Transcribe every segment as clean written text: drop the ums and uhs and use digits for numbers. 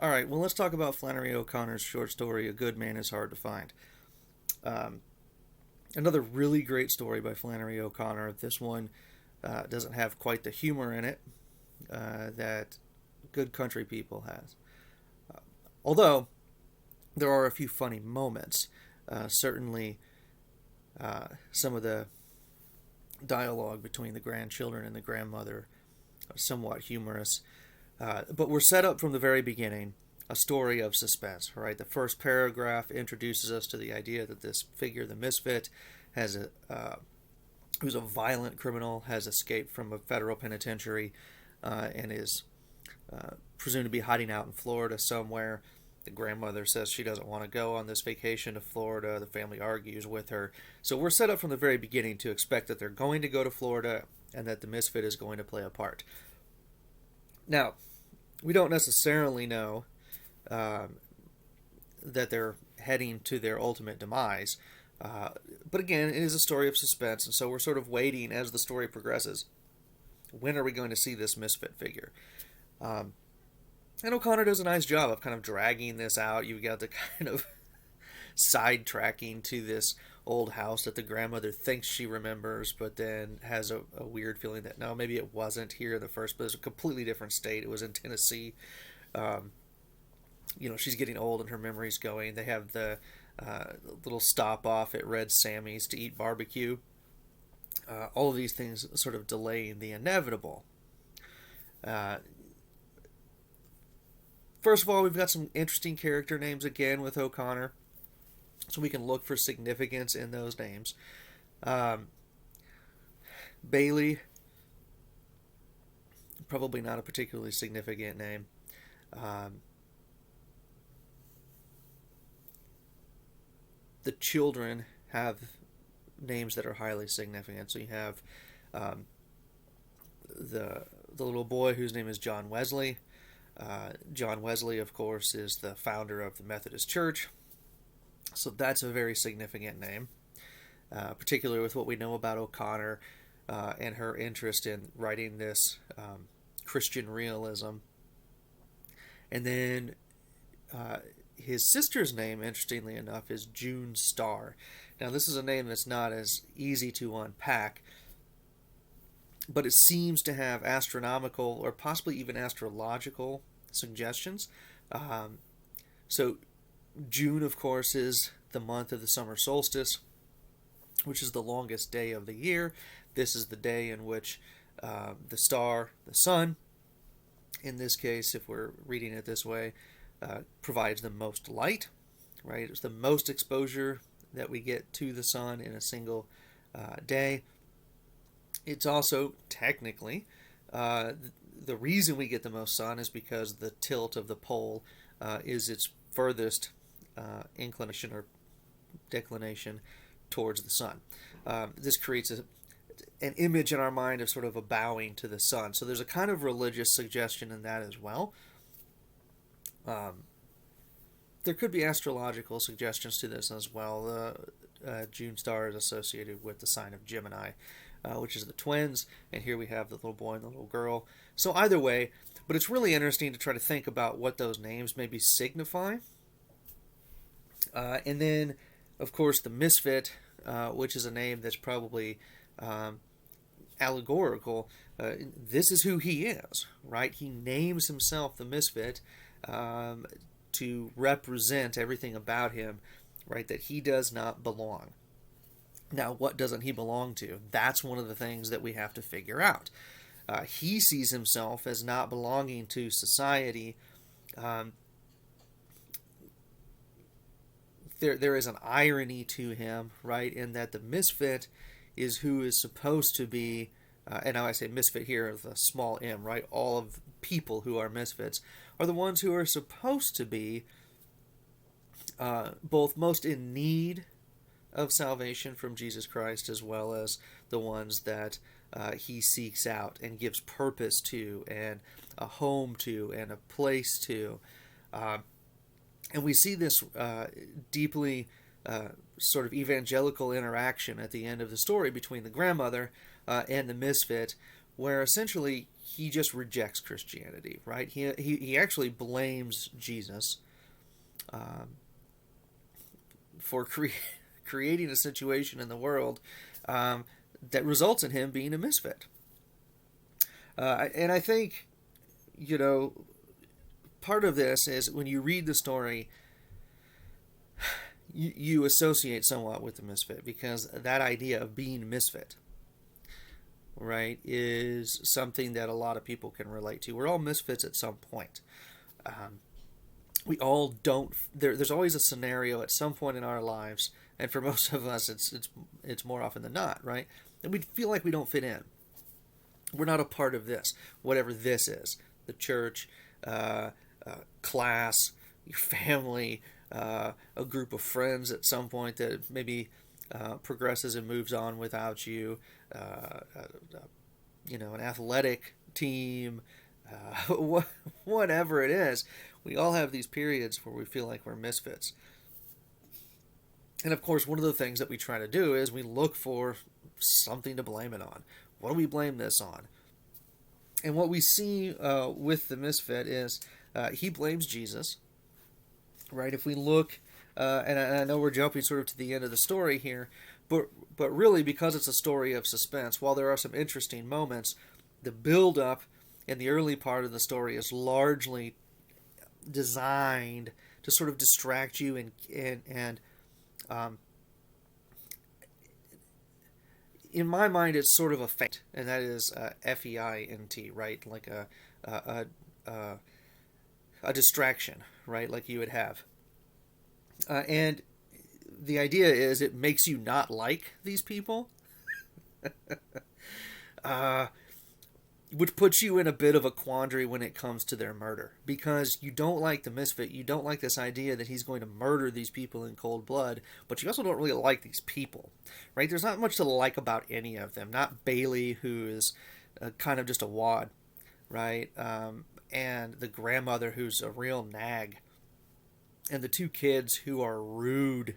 All right, well, let's talk about Flannery O'Connor's short story, A Good Man is Hard to Find. Um, Another really great story by Flannery O'Connor. This one doesn't have quite the humor in it that Good Country People has. Although, there are a few funny moments. Certainly, some of the dialogue between the grandchildren and the grandmother are somewhat humorous. But we're set up from the very beginning a story of suspense, right? The first paragraph introduces us to the idea that this figure, the misfit, has who's a violent criminal, has escaped from a federal penitentiary and is presumed to be hiding out in Florida somewhere. The grandmother says she doesn't want to go on this vacation to Florida. The family argues with her. So we're set up from the very beginning to expect that they're going to go to Florida and that the misfit is going to play a part. Now, we don't necessarily know that they're heading to their ultimate demise. But again, it is a story of suspense, and so we're sort of waiting as the story progresses. When are we going to see this misfit figure? And O'Connor does a nice job of kind of dragging this out. You've got the kind of sidetracking to this old house that the grandmother thinks she remembers, but then has a weird feeling that no, maybe it wasn't here in the first place. It was a completely different state. It was in Tennessee. She's getting old and her memory's going. They have the little stop off at Red Sammy's to eat barbecue. All of these things sort of delaying the inevitable. First of all, we've got some interesting character names again with O'Connor, so we can look for significance in those names. Bailey, probably not a particularly significant name. The children have names that are highly significant. So you have the little boy whose name is John Wesley. John Wesley, of course, is the founder of the Methodist Church. So that's a very significant name, particularly with what we know about O'Connor and her interest in writing this Christian realism. And then his sister's name, interestingly enough, is June Starr. Now, this is a name that's not as easy to unpack, but it seems to have astronomical or possibly even astrological suggestions. So June, of course, is the month of the summer solstice, which is the longest day of the year. This is the day in which the star, the sun, in this case, if we're reading it this way, provides the most light, right? It's the most exposure that we get to the sun in a single day. It's also technically the reason we get the most sun is because the tilt of the pole is its furthest inclination or declination towards the sun. This creates an image in our mind of sort of a bowing to the sun. So there's a kind of religious suggestion in that as well. There could be astrological suggestions to this as well. June Star is associated with the sign of Gemini, which is the twins, and here we have the little boy and the little girl. So either way, but it's really interesting to try to think about what those names maybe signify. And then, of course, the misfit, which is a name that's probably allegorical. This is who he is, right? He names himself the misfit to represent everything about him, right? That he does not belong. Now, what doesn't he belong to? That's one of the things that we have to figure out. He sees himself as not belonging to society. There is an irony to him, right, in that the misfit is who is supposed to be, and now I say misfit here with a small m, right? All of people who are misfits are the ones who are supposed to be both most in need of salvation from Jesus Christ, as well as the ones that he seeks out and gives purpose to, and a home to, and a place to. And we see this deeply sort of evangelical interaction at the end of the story between the grandmother and the misfit, where essentially he just rejects Christianity, right? He actually blames Jesus um, for creating a situation in the world that results in him being a misfit. And I think, you know, part of this is when you read the story, you associate somewhat with the misfit because that idea of being misfit, right, is something that a lot of people can relate to. We're all misfits at some point. We all don't. There's always a scenario at some point in our lives, and for most of us, it's more often than not, right? And we feel like we don't fit in. We're not a part of this, whatever this is. The church, class, your family, a group of friends at some point that maybe progresses and moves on without you, an athletic team, whatever it is. We all have these periods where we feel like we're misfits. And of course, one of the things that we try to do is we look for something to blame it on. What do we blame this on? And what we see with the misfit is he blames Jesus, right? If we look, and I know we're jumping sort of to the end of the story here, but really because it's a story of suspense, while there are some interesting moments, the build-up in the early part of the story is largely designed to sort of distract you and in my mind, it's sort of a feint, and that is FEINT, right? Like a distraction, right? Like you would have, and the idea is it makes you not like these people, which puts you in a bit of a quandary when it comes to their murder, because you don't like the misfit, you don't like this idea that he's going to murder these people in cold blood, but you also don't really like these people, right? There's not much to like about any of them. Not Bailey, who is kind of just a wad, right? And the grandmother, who's a real nag, and the two kids who are rude,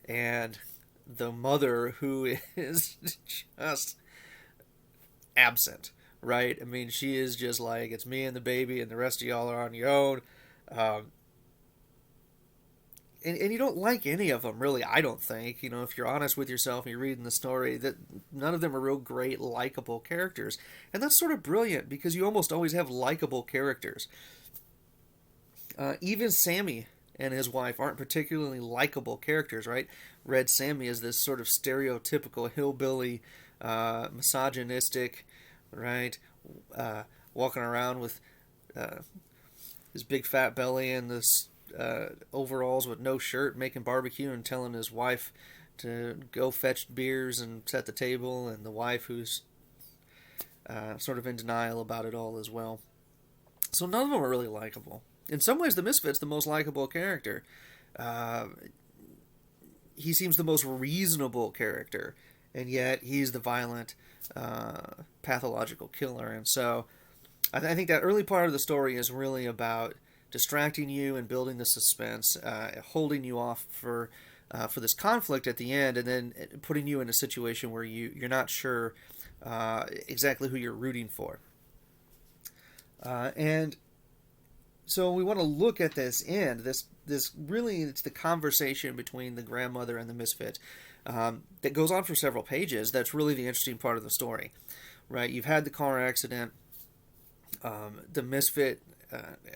and the mother who is just absent. Right? I mean, she is just like, it's me and the baby, and the rest of y'all are on your own. And you don't like any of them, really, I don't think. You know, if you're honest with yourself and you're reading the story, that none of them are real great, likable characters. And that's sort of brilliant, because you almost always have likable characters. Even Sammy and his wife aren't particularly likable characters, right? Red Sammy is this sort of stereotypical hillbilly, misogynistic, right? Walking around with his big fat belly and this overalls with no shirt, making barbecue and telling his wife to go fetch beers and set the table, and the wife who's sort of in denial about it all as well. So none of them are really likable. In some ways, the Misfit's the most likable character. He seems the most reasonable character, and yet he's the violent, pathological killer. And so I think that early part of the story is really about distracting you and building the suspense, holding you off for this conflict at the end, and then putting you in a situation where you're not sure exactly who you're rooting for. And so we want to look at this end. This really, it's the conversation between the grandmother and the misfit that goes on for several pages. That's really the interesting part of the story, right? You've had the car accident. The misfit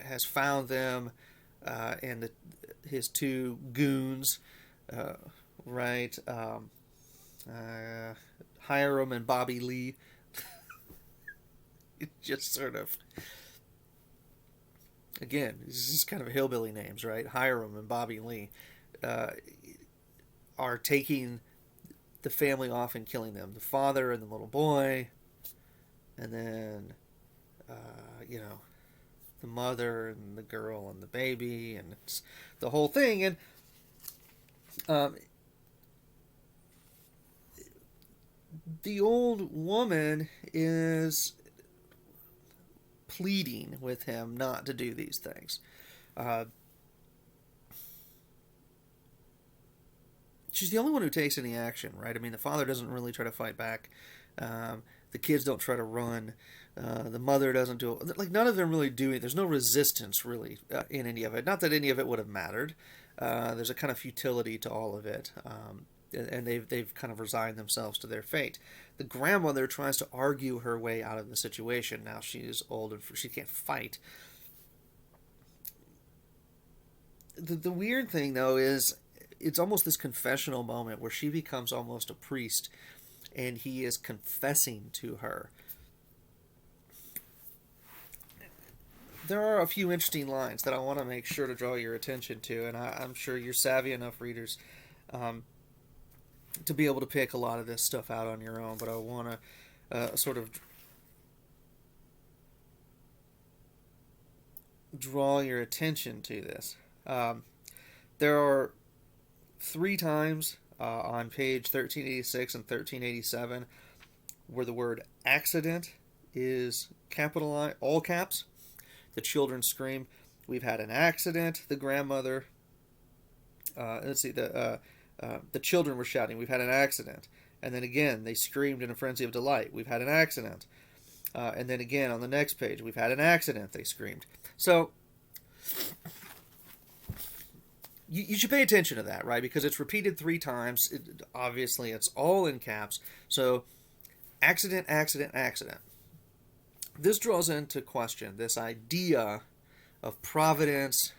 has found them and his two goons, right? Hiram and Bobby Lee. It just sort of, again, this is kind of hillbilly names, right? Hiram and Bobby Lee are taking the family off and killing them. The father and the little boy, and then, the mother and the girl and the baby, and it's the whole thing. And the old woman is pleading with him not to do these things. She's the only one who takes any action, right? I mean, the father doesn't really try to fight back. The The kids don't try to run. The mother doesn't do it. Like, none of them really do it. There's no resistance, really, in any of it. Not that any of it would have mattered. There's a kind of futility to all of it. And they've kind of resigned themselves to their fate. The grandmother tries to argue her way out of the situation. Now she's old and she can't fight. The weird thing, though, is it's almost this confessional moment where she becomes almost a priest, and he is confessing to her. There are a few interesting lines that I want to make sure to draw your attention to, and I'm sure you're savvy enough readers to be able to pick a lot of this stuff out on your own, but I want to sort of draw your attention to this. There are 3 times on page 1386 and 1387 where the word accident is capitalized, all caps. The children scream, "We've had an accident." The grandmother, the children were shouting, "We've had an accident." And then again, they screamed in a frenzy of delight, "We've had an accident." And then again, on the next page, "We've had an accident," they screamed. So, you should pay attention to that, right? Because it's repeated 3 times. Obviously, it's all in caps. So, accident, accident, accident. This draws into question this idea of providence,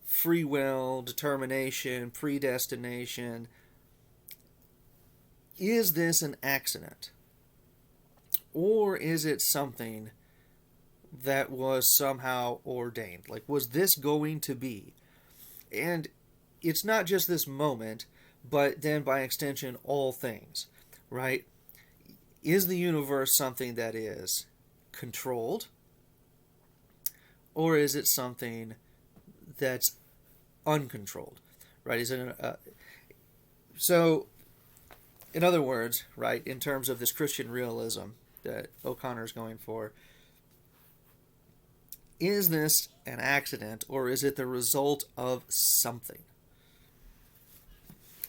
free will, determination, predestination. Is this an accident? Or is it something that was somehow ordained? Like, was this going to be? And it's not just this moment, but then by extension, all things, right? Is the universe something that is controlled? Or is it something that's uncontrolled, right? Is it so, in other words, right, in terms of this Christian realism that O'Connor's going for, is this an accident, or is it the result of something?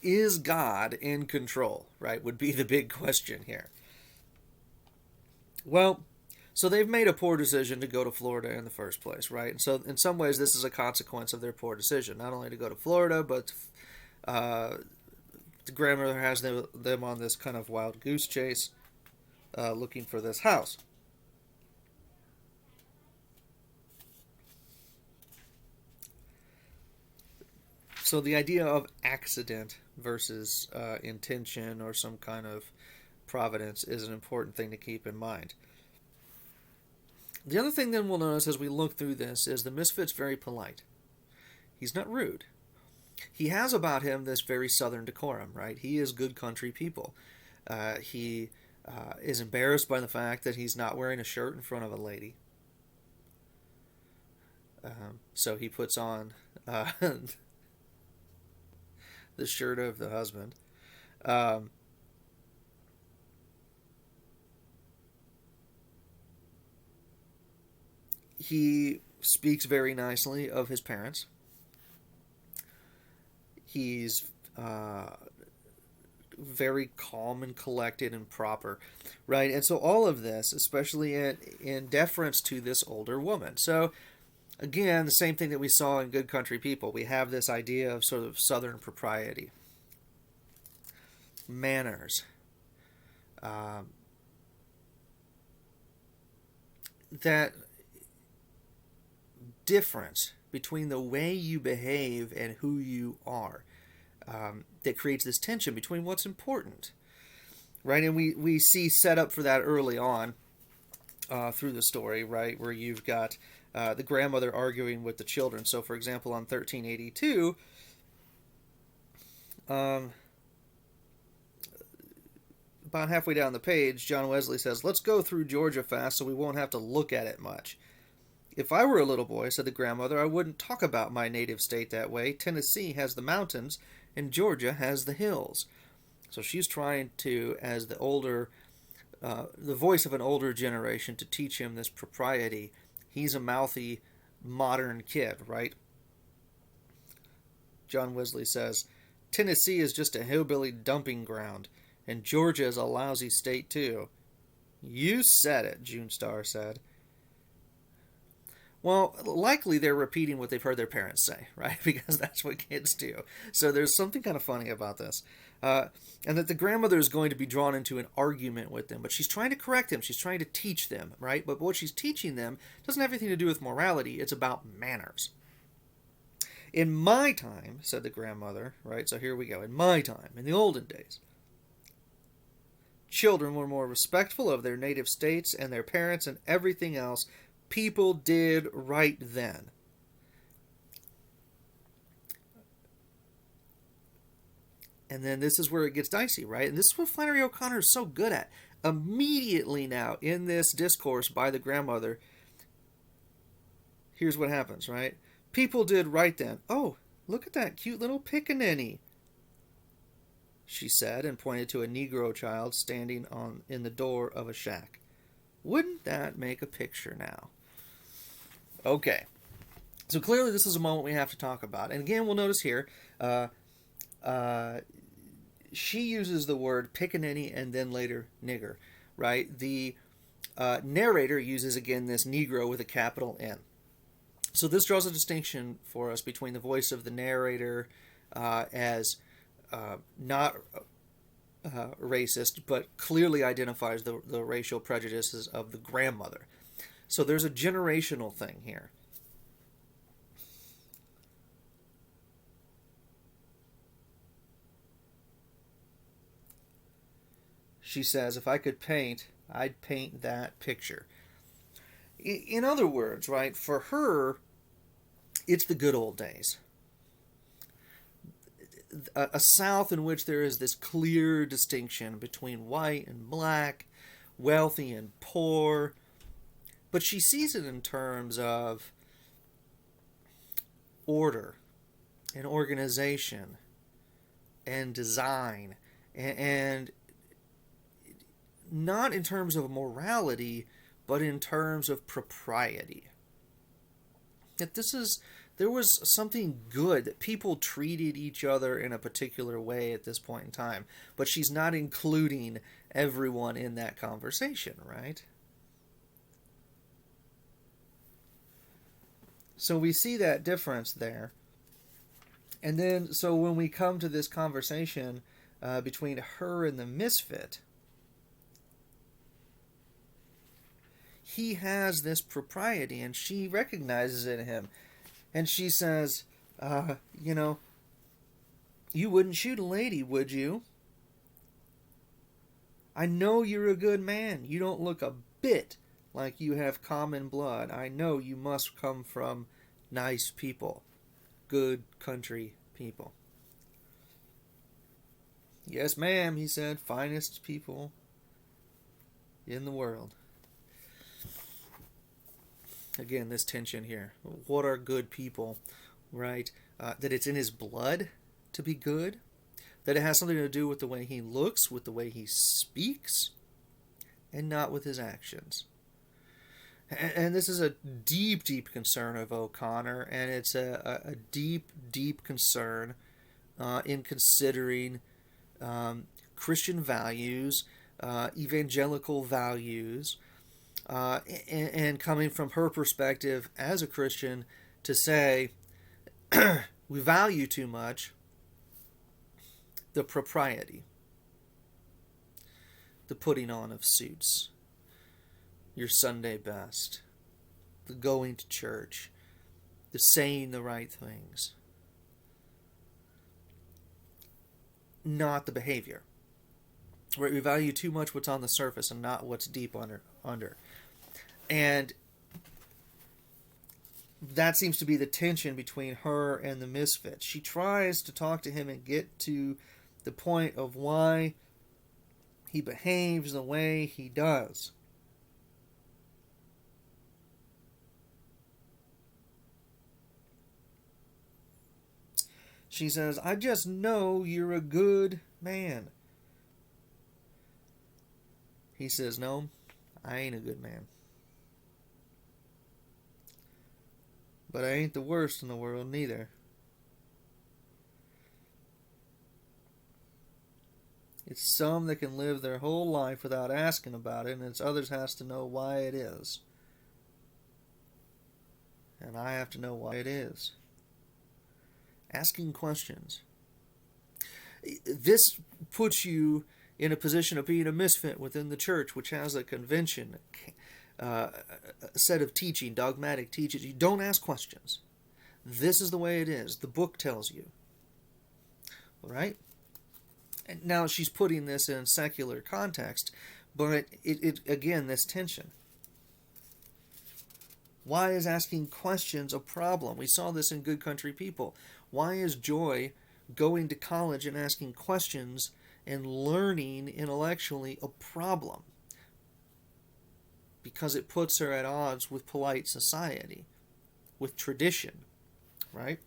Is God in control, right, would be the big question here. Well, so they've made a poor decision to go to Florida in the first place, right? And so in some ways this is a consequence of their poor decision, not only to go to Florida, but the grandmother has them on this kind of wild goose chase looking for this house. So the idea of accident versus intention or some kind of providence is an important thing to keep in mind. The other thing then we'll notice as we look through this is the misfit's very polite. He's not rude. He has about him this very southern decorum, right? He is good country people. He is embarrassed by the fact that he's not wearing a shirt in front of a lady. So he puts on the shirt of the husband. He speaks very nicely of his parents. He's very calm and collected and proper, right? And so all of this, especially in deference to this older woman. So again, the same thing that we saw in Good Country People. We have this idea of sort of southern propriety, manners, that difference between the way you behave and who you are, that creates this tension between what's important, right? And we see set up for that early on through the story, right, where you've got the grandmother arguing with the children. So, for example, on 1382, about halfway down the page, John Wesley says, "Let's go through Georgia fast so we won't have to look at it much." "If I were a little boy," said the grandmother, "I wouldn't talk about my native state that way. Tennessee has the mountains, and Georgia has the hills." So she's trying to, as the voice of an older generation, to teach him this propriety. He's a mouthy, modern kid, right? John Wesley says, "Tennessee is just a hillbilly dumping ground. And Georgia is a lousy state, too. You said it, June Star said. Well, likely they're repeating what they've heard their parents say, right? Because that's what kids do. So there's something kind of funny about this. And that the grandmother is going to be drawn into an argument with them, but she's trying to correct them. She's trying to teach them, right? But what she's teaching them doesn't have anything to do with morality. It's about manners. In my time, said the grandmother, right? So here we go. In my time, in the olden days, children were more respectful of their native states and their parents and everything else. People did right then. And then this is where it gets dicey, right? And this is what Flannery O'Connor is so good at. Immediately now, in this discourse by the grandmother, here's what happens, right? People did right then. Oh, look at that cute little pickaninny, she said, and pointed to a Negro child standing in the door of a shack. Wouldn't that make a picture now? Okay. So clearly this is a moment we have to talk about. And again, we'll notice here, she uses the word pickaninny and then later nigger, right? The narrator uses, again, this Negro with a capital N. So this draws a distinction for us between the voice of the narrator as not racist, but clearly identifies the racial prejudices of the grandmother. So there's a generational thing here. She says, if I could paint, I'd paint that picture. In other words, right, for her, it's the good old days. A South in which there is this clear distinction between white and black, wealthy and poor. But she sees it in terms of order and organization and design, and not in terms of morality, but in terms of propriety. That there was something good, that people treated each other in a particular way at this point in time, but she's not including everyone in that conversation, right? So we see that difference there. And then, so when we come to this conversation between her and the misfit, he has this propriety, and she recognizes it in him. And she says, you wouldn't shoot a lady, would you? I know you're a good man. You don't look a bit like you have common blood. I know you must come from nice people, good country people. Yes, ma'am, he said, finest people in the world. Again, this tension here. What are good people, right? That it's in his blood to be good. That it has something to do with the way he looks, with the way he speaks, and not with his actions. And this is a deep, deep concern of O'Connor, and it's a deep, deep concern in considering Christian values, evangelical values, and coming from her perspective as a Christian to say, we value too much the propriety, the putting on of suits, your Sunday best, the going to church, the saying the right things, not the behavior. Right? We value too much what's on the surface and not what's deep under. And that seems to be the tension between her and the misfit. She tries to talk to him and get to the point of why he behaves the way he does. She says, I just know you're a good man. He says, no, I ain't a good man. But I ain't the worst in the world neither. It's some that can live their whole life without asking about it, and it's others has to know why it is. And I have to know why it is. Asking questions. This puts you in a position of being a misfit within the church, which has a convention, a set of teaching, dogmatic teachings. You don't ask questions. This is the way it is. The book tells you. All right? And now she's putting this in secular context, but it again, this tension. Why is asking questions a problem? We saw this in Good Country People. Why is Joy going to college and asking questions and learning intellectually a problem? Because it puts her at odds with polite society, with tradition, right?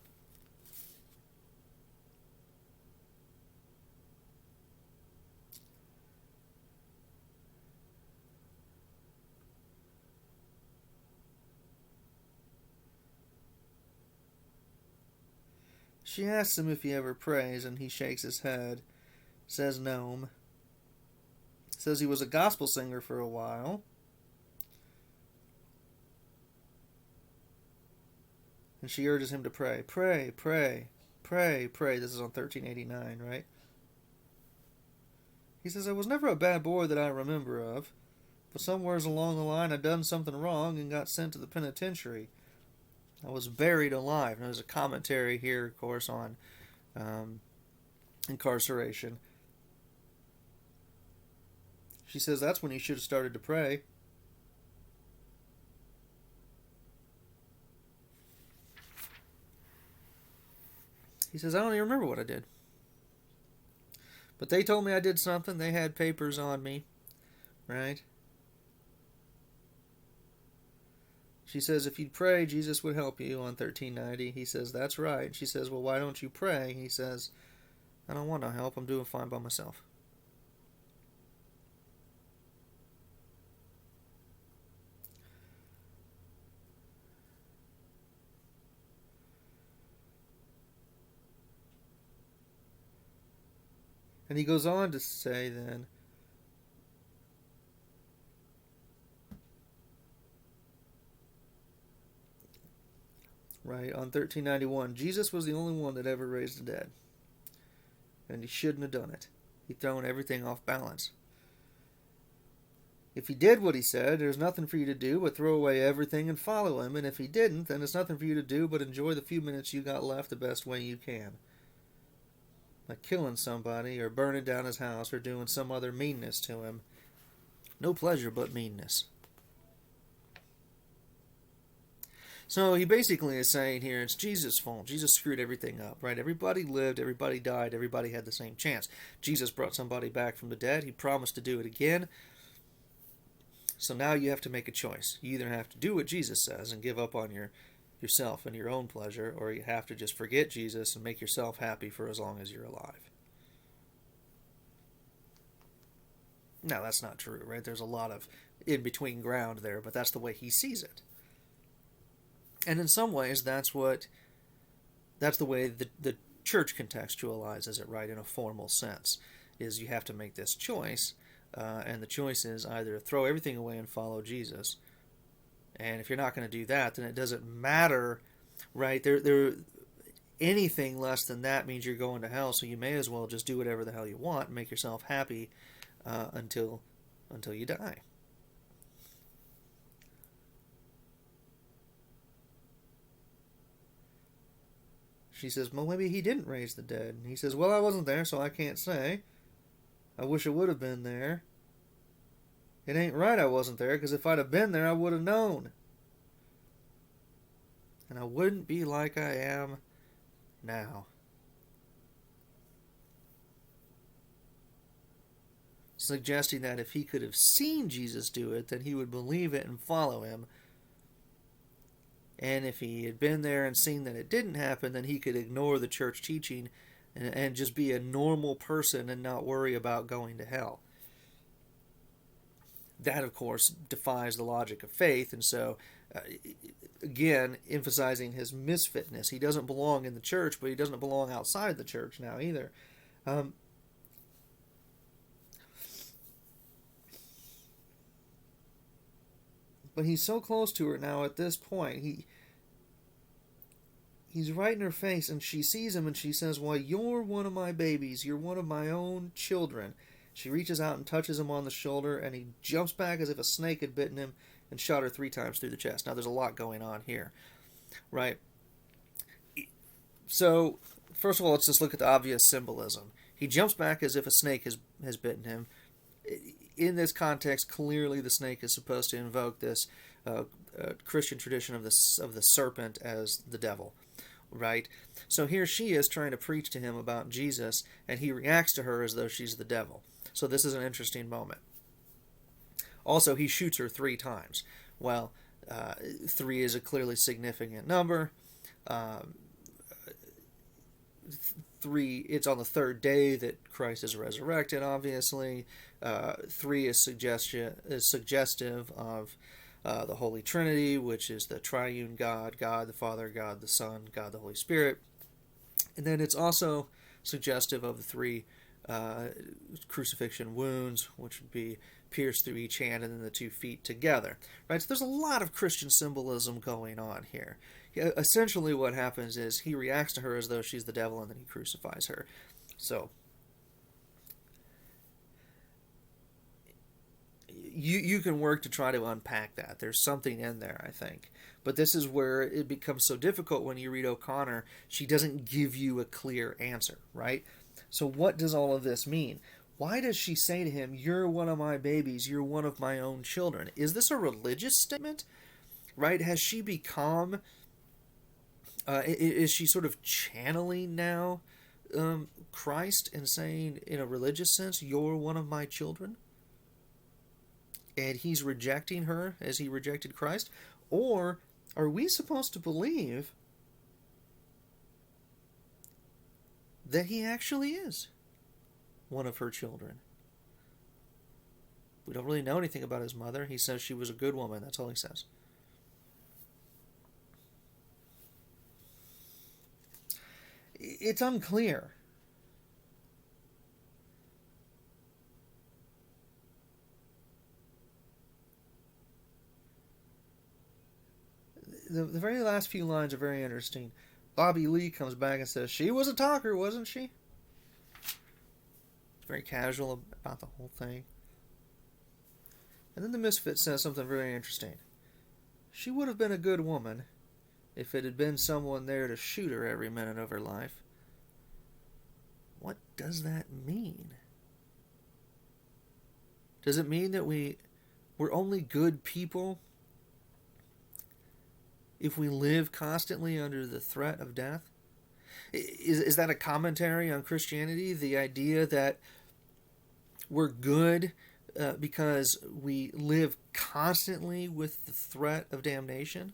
She asks him if he ever prays, and he shakes his head, says no. Says he was a gospel singer for a while. And she urges him to pray. Pray, pray, pray, pray. This is on 1389, right? He says, I was never a bad boy that I remember of, but somewheres along the line I done something wrong and got sent to the penitentiary. I was buried alive. And there's a commentary here, of course, on incarceration. She says, that's when you should have started to pray. He says, I don't even remember what I did. But they told me I did something. They had papers on me, right? She says, if you'd pray, Jesus would help you on 1390. He says, that's right. She says, well, why don't you pray? He says, I don't want no help. I'm doing fine by myself. And he goes on to say then, right, on 1391, Jesus was the only one that ever raised the dead. And he shouldn't have done it. He'd thrown everything off balance. If he did what he said, there's nothing for you to do but throw away everything and follow him. And if he didn't, then there's nothing for you to do but enjoy the few minutes you got left the best way you can. Like killing somebody, or burning down his house, or doing some other meanness to him. No pleasure but meanness. So he basically is saying here, it's Jesus' fault. Jesus screwed everything up, right? Everybody lived, everybody died, everybody had the same chance. Jesus brought somebody back from the dead. He promised to do it again. So now you have to make a choice. You either have to do what Jesus says and give up on yourself and your own pleasure, or you have to just forget Jesus and make yourself happy for as long as you're alive. Now, that's not true, right? There's a lot of in-between ground there, but that's the way he sees it. And in some ways, that's the way the church contextualizes it, right, in a formal sense, is you have to make this choice, and the choice is either throw everything away and follow Jesus. And if you're not going to do that, then it doesn't matter, right? Anything less than that means you're going to hell, so you may as well just do whatever the hell you want and make yourself happy until you die. She says, well, maybe he didn't raise the dead. And he says, well, I wasn't there, so I can't say. I wish I would have been there. It ain't right I wasn't there, because if I'd have been there, I would have known. And I wouldn't be like I am now. Suggesting that if he could have seen Jesus do it, then he would believe it and follow him. And if he had been there and seen that it didn't happen, then he could ignore the church teaching and just be a normal person and not worry about going to hell. That, of course, defies the logic of faith, and so, again, emphasizing his misfitness. He doesn't belong in the church, but he doesn't belong outside the church now either. But he's so close to her now at this point. He's right in her face, and she sees him, and she says, "Why, you're one of my babies. You're one of my own children." She reaches out and touches him on the shoulder, and he jumps back as if a snake had bitten him and shot her 3 times through the chest. Now, there's a lot going on here, right? So, first of all, let's just look at the obvious symbolism. He jumps back as if a snake has bitten him. In this context, clearly the snake is supposed to invoke this Christian tradition of the serpent as the devil, right? So here she is trying to preach to him about Jesus, and he reacts to her as though she's the devil. So this is an interesting moment. Also, he shoots her 3 times. Well, 3 is a clearly significant number. 3, it's on the 3rd day that Christ is resurrected, obviously. 3 is suggestive of the Holy Trinity, which is the triune God, God the Father, God the Son, God the Holy Spirit. And then it's also suggestive of the 3 crucifixion wounds, which would be pierced through each hand and then the 2 feet together. Right? So there's a lot of Christian symbolism going on here. Essentially what happens is he reacts to her as though she's the devil, and then he crucifies her. So you can work to try to unpack that. There's something in there, I think. But this is where it becomes so difficult when you read O'Connor. She doesn't give you a clear answer, right? So what does all of this mean? Why does she say to him, "You're one of my babies, you're one of my own children"? Is this a religious statement? Right? Has she become... is she sort of channeling now Christ and saying, in a religious sense, "You're one of my children"? And he's rejecting her as he rejected Christ? Or are we supposed to believe that he actually is one of her children? We don't really know anything about his mother. He says she was a good woman. That's all he says. It's unclear. The very last few lines are very interesting. Bobby Lee comes back and says, "She was a talker, wasn't she?" Very casual about the whole thing. And then the Misfit says something very interesting. "She would have been a good woman if it had been someone there to shoot her every minute of her life." What does that mean? Does it mean that we're only good people if we live constantly under the threat of death? Is that a commentary on Christianity? The idea that we're good because we live constantly with the threat of damnation?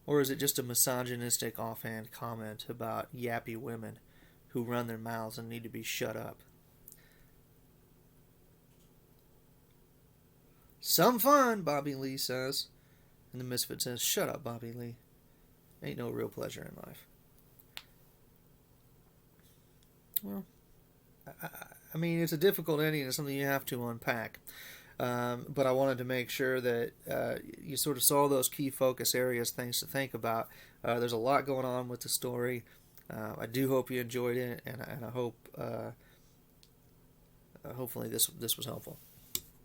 Or is it just a misogynistic offhand comment about yappy women who run their mouths and need to be shut up? "Some fun," Bobby Lee says. And the Misfit says, "Shut up, Bobby Lee. Ain't no real pleasure in life." Well, I mean, it's a difficult ending. It's something you have to unpack. But I wanted to make sure that you sort of saw those key focus areas, things to think about. There's a lot going on with the story. I do hope you enjoyed it, and I hope hopefully this was helpful.